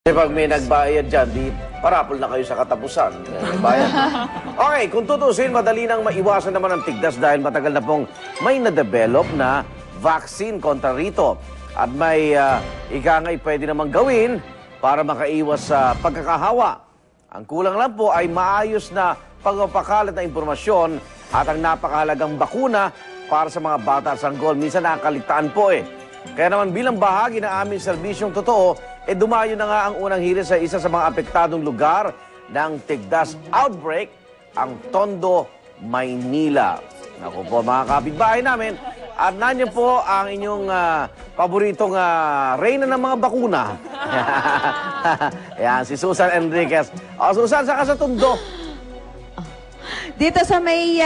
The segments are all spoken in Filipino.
Pag may nagbayad dyan, di parapol na kayo sa katapusan. Nagbayad. Okay, kung tutusin, madali nang maiwasan naman ang tigdas dahil matagal na pong may na-develop na vaccine kontra rito. At may ikangay pwede namang gawin para makaiwas sa pagkakahawa. Ang kulang lang po ay maayos na pagpapakalat na impormasyon at ang napakahalagang bakuna para sa mga bata at sanggol. Minsan nakakaligtaan po eh. Kaya naman bilang bahagi ng aming serbisyong totoo, dumayo na nga ang unang hirit sa isa sa mga apektadong lugar ng tigdas outbreak, ang Tondo, Maynila. Naku po mga kapitbahay namin, at nandiyan po ang inyong paboritong reyna ng mga bakuna. Yan, si Susan Enriquez. O Susan, saka sa Tondo? Dito sa may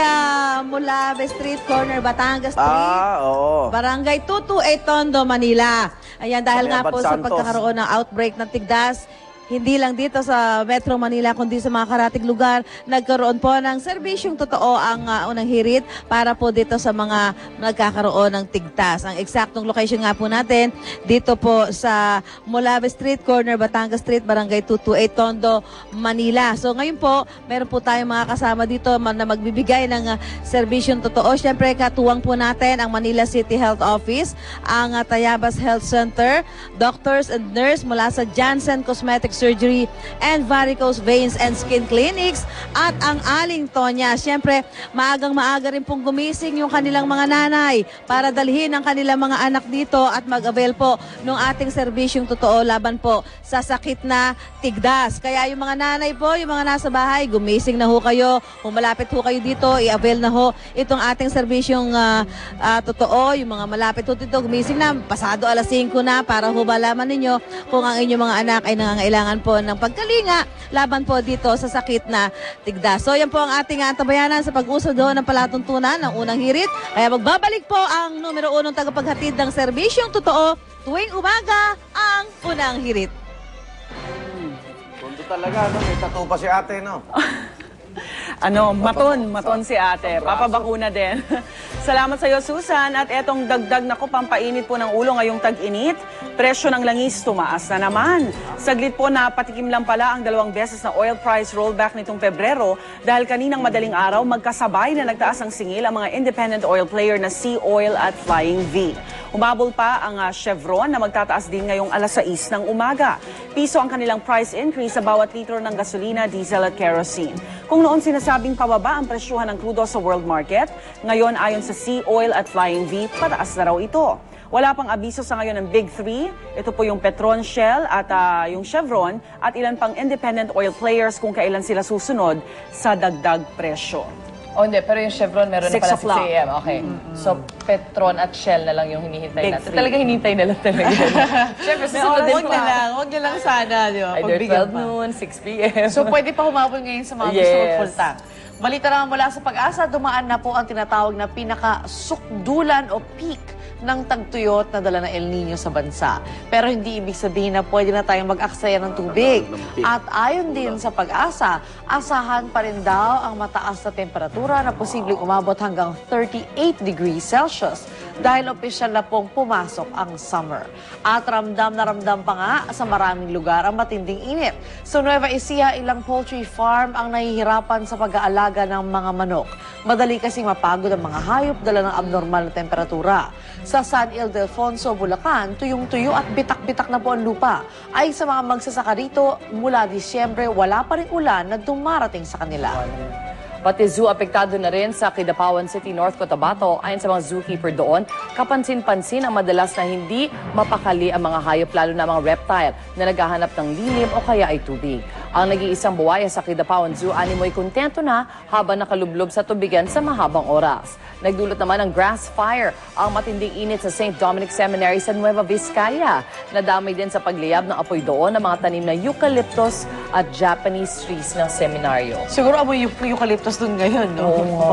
Mulave Street, corner Batangas Street, Oo. Barangay 228 Tondo, Manila. Ayan, dahil nga po sa Santos. pagkakaroon ng outbreak ng tigdas, hindi lang dito sa Metro Manila, kundi sa mga karatig lugar, nagkaroon po ng serbisyong totoo ang unang hirit para po dito sa mga nagkakaroon ng tigtas. Ang eksaktong location nga po natin, dito po sa Mulave Street, corner Batangas Street, Barangay 228 Tondo, Manila. So ngayon po, meron po tayong mga kasama dito na magbibigay ng serbisyong totoo. Siyempre, katuwang po natin ang Manila City Health Office, ang Tayabas Health Center, doctors and nurse mula sa Janssen Cosmetic Surgery and Varicose Veins and Skin Clinics, at ang Aling Tonya. Siyempre, maagang-maaga rin pong gumising yung kanilang mga nanay para dalhin ang kanilang mga anak dito at mag-avail po ng ating serbisyong totoo laban po sa sakit na tigdas. Kaya yung mga nanay po, yung mga nasa bahay, gumising na ho kayo, humalapit ho kayo dito, i-avail na ho itong ating serbisyong totoo. Yung mga malapit ho dito, gumising na, pasado alas 5 na para ho malaman ninyo kung ang inyong mga anak ay nangangailangan po ng pagkalinga laban po dito sa sakit na tigdas. So yan po ang ating antabayanan sa pag-uso doon ng palatuntunan ng unang hirit. Kaya magbabalik po ang numero 1 tagapaghatid ng serbisyong totoo tuwing umaga, ang unang hirit. Tondo talaga, no? May tattoo pa si ate, no? Maton si ate. Papabakuna din. Salamat sa iyo, Susan. At etong dagdag na ko, pampainit po ng ulo ngayong tag-init. Presyo ng langis tumaas na naman. Saglit po na patikim lang pala ang 2 beses na oil price rollback nitong Pebrero dahil kaninang madaling araw magkasabay na nagtaas ang singil ang mga independent oil player na Sea Oil at Flying V. Humabol pa ang Chevron na magtataas din ngayong alas 6 ng umaga. Piso ang kanilang price increase sa bawat litro ng gasolina, diesel at kerosene. Kung noon sinasabing pababa ang presyuhan ng crudo sa world market, ngayon ayon sa Sea Oil at Flying V, pataas na raw ito. Wala pang abiso sa ngayon ng Big Three. Ito po yung Petron, Shell at yung Chevron at ilan pang independent oil players kung kailan sila susunod sa dagdag presyo. Oh, hindi. Pero yung Chevron, meron na 6 pala o'clock. 6 a.m. Okay. So, Petron at Shell na lang yung hinihintay Big natin. three. Talaga hinihintay na lang talaga. Siyempre, susunod din pa. Huwag niya lang sana, di ba? Either Pagbigyan 12 pa. noon, 6 p.m. So, pwede pa humabol ngayon sa mga gusto Yes. mag-full tank. Balita naman mula sa Pag-asa, dumaan na po ang tinatawag na pinaka-sukdulan o peak ng tagtuyot na dala ng El Nino sa bansa. Pero hindi ibig sabihin na pwede na tayong mag-aksaya ng tubig. At ayon din sa Pag-asa, asahan pa rin daw ang mataas na temperatura na posibleng umabot hanggang 38 degrees Celsius dahil opisyal na pong pumasok ang summer. At ramdam na ramdam pa nga sa maraming lugar ang matinding init. Sa Nueva Ecija, ilang poultry farm ang nahihirapan sa pag-aalaga ng mga manok. Madali kasing mapagod ang mga hayop dala ng abnormal na temperatura. Sa San Ildefonso, Bulacan, tuyong-tuyo at bitak-bitak na po ang lupa. Ay sa mga magsasaka rito, mula Disyembre, wala pa rin ulan na dumarating sa kanila. Pati zoo apektado na rin sa Kidapawan City, North Cotabato. Ayon sa mga zookeeper doon, kapansin-pansin ang madalas na hindi mapakali ang mga hayop, lalo na mga reptile na naghahanap ng lilim o kaya ay tubig. Ang nag-iisang buwaya sa Kidapawan Zoo, animoy kontento na habang nakalublob sa tubigan sa mahabang oras. Nagdulot naman ng grass fire ang matinding init sa St. Dominic Seminary sa Nueva Vizcaya. Nadamay din sa pagliyab ng apoy doon ng mga tanim na eucalyptus at Japanese trees ng seminaryo. Siguro amoy yung eucalyptus dun ngayon, no? Oo nga.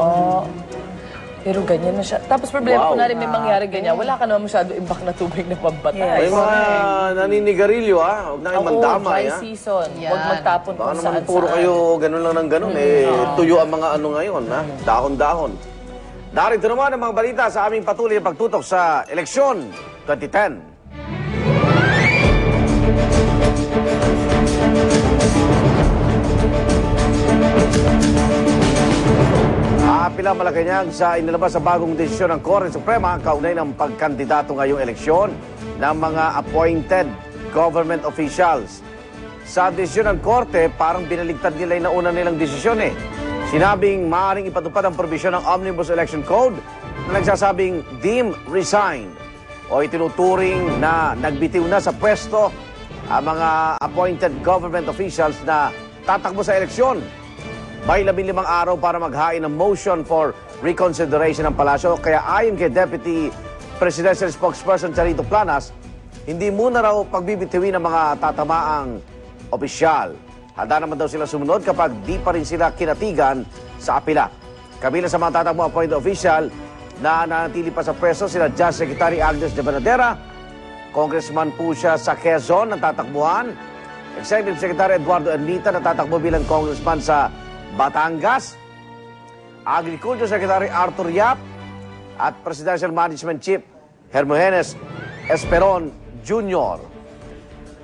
Pero ganyan na siya. Tapos problema ko na rin may mangyari ganyan. Wala ka naman masyado imbak na tubig na pambatay. May mga naninigarilyo, ha? Huwag na kayo mandamay, dry ha? season. Yan. Huwag magtapon Baka kung naman saan puro kayo ganun lang ng ganun. Tuyo ang mga ano ngayon, ha? Dahon-dahon. Narito naman ang mga balita sa aming patuloy na pagtutok sa eleksyon 2010. Manila, Malacanang sa inilabas sa bagong desisyon ng Korte Suprema kaugnay ng pagkandidato ngayong eleksyon ng mga appointed government officials. Sa desisyon ng Korte, parang binaligtad nila yung nauna nilang desisyon eh. Sinabing maaaring ipatupad ang probisyon ng Omnibus Election Code na nagsasabing deem resigned o itinuturing na nagbitiw na sa pwesto ang mga appointed government officials na tatakbo sa eleksyon. May 15 araw para maghain ng motion for reconsideration ng palasyo. Kaya ayon kay Deputy Presidential Spokesperson Charito Planas, hindi muna raw pagbibitiwin ng mga tatamaang opisyal. Handa naman daw sila sumunod kapag di pa rin sila kinatigan sa apila. Kabilang sa mga tatakbo appointed official na nanatili pa sa pwesto sila Justice Secretary Agnes de Banadera, Congressman po siya sa Quezon na tatakbuhan, Executive Secretary Eduardo Ermita na tatakbo bilang congressman sa Batangas, Agriculture Secretary Arthur Yap at Presidential Management Chief Hermogenes Esperon Jr.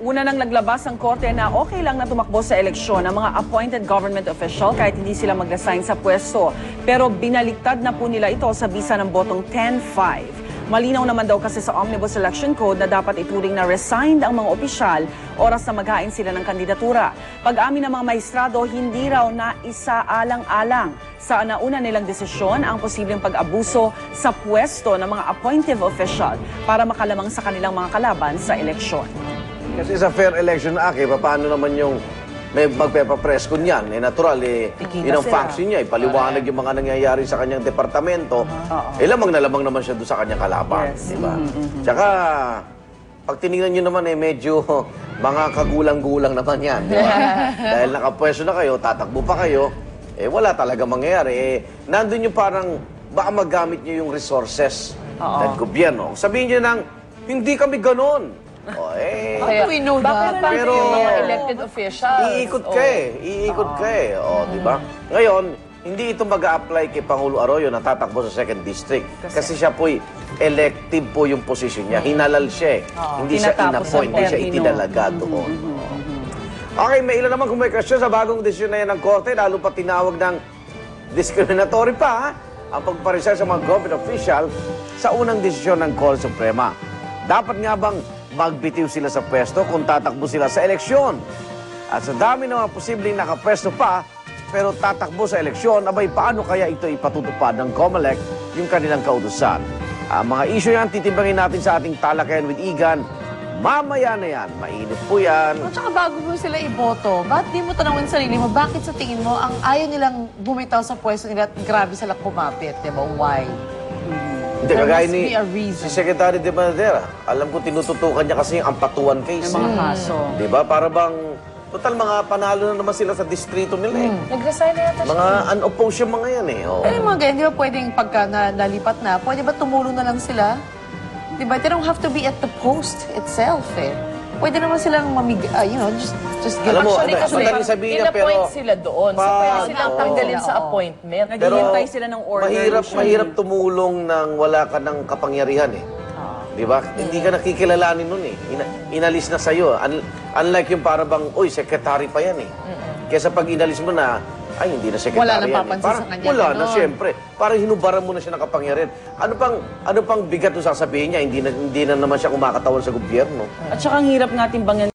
Una nang naglabas ang korte na okay lang na tumakbo sa eleksyon ang mga appointed government official kahit hindi sila mag-resign sa pwesto. Pero binaliktad na po nila ito sa bisa ng botong 10-5. Malinaw naman daw kasi sa Omnibus Election Code na dapat ituring na resigned ang mga opisyal oras na maghain sila ng kandidatura. Pag-amin ng mga maestrado, hindi raw na isaalang-alang sa nauna nilang desisyon ang posibleng pag-abuso sa pwesto ng mga appointive official para makalamang sa kanilang mga kalaban sa eleksyon. Kasi sa Fair Election Act, paano naman yung may magpepapress ko niyan? Natural, yun ang function niya. Paliwanag yung mga nangyayari sa kanyang departamento. Lamang na lamang naman siya doon sa kanyang kalaban. Yes. Diba? Tsaka, pag tinignan nyo naman, medyo mga kagulang-gulang naman yan. Diba? Dahil nakapwesto na kayo, tatakbo pa kayo, wala talaga mangyayari. Nandun yung parang, baka magamit nyo yung resources ng gobyerno. Sabihin nyo nang, hindi kami ganon. How do we know that? Pero, yung mga elected officials. Iikot ka eh. Di ba? Ngayon, hindi ito mag-a-apply kay Pangulo Arroyo na tatakbo sa 2nd District. Kasi siya po'y elective po yung posisyon niya. Hinalal siya eh. Hindi siya in-appoint, hindi siya itinalaga doon. Okay, may ilan naman kung may question sa bagong desisyon na yan ng Korte, lalo pa tinawag ng discriminatory pa ang pagparesign sa mga government official sa unang desisyon ng Korte Suprema. Dapat nga bang magbitiw sila sa pwesto kung tatakbo sila sa eleksyon? At sa dami ng mga posibleng nakapwesto pa, pero tatakbo sa eleksyon, abay paano kaya ito ipatutupad ng COMELEC yung kanilang kautusan? Ang mga issue yan, titimbangin natin sa ating talakayan with Igan. Mamaya na yan, mainit po yan. At saka bago mo sila iboto, ba't di mo tanongin sarili mo, bakit sa tingin mo ang ayaw nilang bumitaw sa pwesto nila at grabe sila kumapit, di ba? Why? Hindi, There kagaya must ni be a reason. si Secretary de Banadera. Alam ko, tinututukan niya kasi yung ampatuan case. Yung mga kaso. Di ba? Para bang, total mga panalo na naman sila sa distrito nila eh. Nag-resign na yata siya. Mga unopposed yung mga yan eh. Oh. Pero yung mga ganyan, di ba pwedeng pagka nalipat na, pwede ba tumulong na lang sila? Di ba? They don't have to be at the post itself eh. Pwede naman silang just give Alam mo, actually kasi madaling sabihin niya, pero in-appoint sila doon. So, pwede silang tanggalin sa appointment. Naghihintay sila ng order. mahirap tumulong nang wala ka ng kapangyarihan eh. Di ba? Hindi ka nakikilalanin nun eh. Inalis na sa'yo. Unlike yung para bang, uy, secretary pa yan eh. Kesa pag inalis mo na, ay, hindi na secretary Wala nang yan. papansin Parang, sa kanya, wala na, ganon. siyempre. Parang hinubaran mo na siya ng kapangyarihan. Ano pang bigat yung sasabihin niya? Hindi na naman siya kumakatawan sa gobyerno. At saka ang hirap nga timbangin